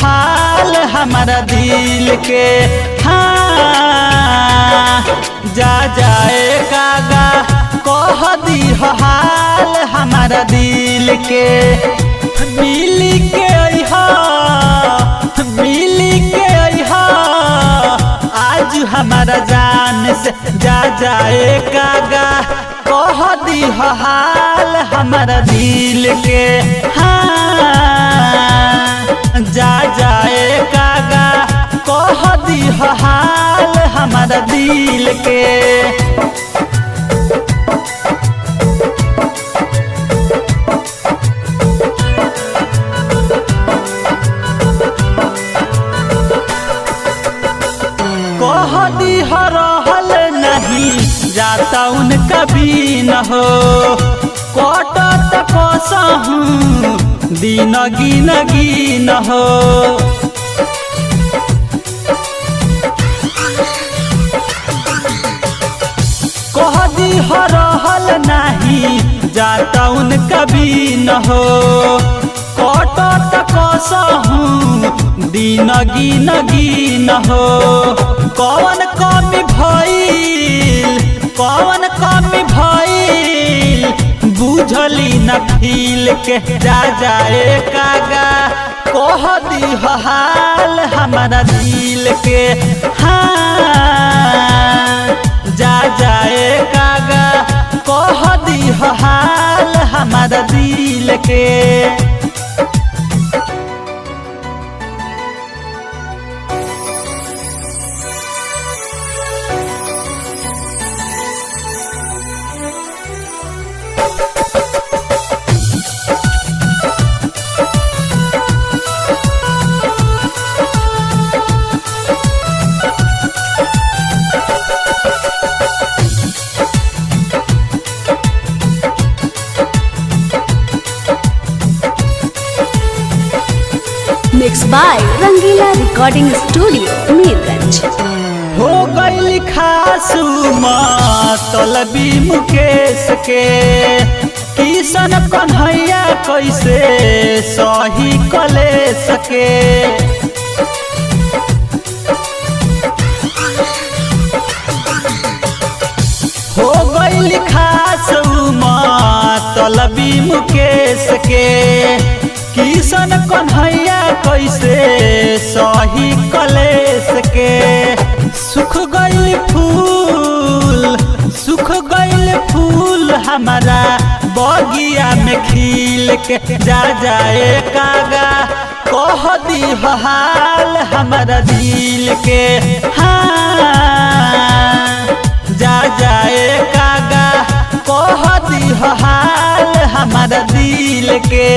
हाल हमारा दिल के। हाँ जा जाए कागा कह दी हाल हमारा दिल के। मिली के अइहा आज हमारा जान से जा जाए कागा कह दी हाल हमारा दिल के। हाँ जा जाए कागा कह दी हाल हमारा दिल के। कह दी रहल नहीं जाता उनका भी न हो। कटत कसहूँ दिन गिन गिन हो। कह दी रहल नहीं जाता उनका भी न हो। कटत कसहूँ दिन गिन गिन हो। कौन कमी भइल बुझली न फील के। जा जाए कागा कह दी हाल हमारा दिल के। हाँ जा जाए कागा कह दी हाल हमारा दिल के। Mix by Rangila recording studio Mirganj. हो गई खासू मतलबी मुकेश के। किशन कन्हैया कैसे सही कलेश के। हो गई खासू मतलबी मुकेश के। किशन कन्हैया कैसे सही कलेश के। सुख गइल फूल हमारा बगिया में खिल के। जा जाए कागा कह दी हाल हमारा दिल के। हाँ जा जाए कागा कह दी हाल हमारा दिल के।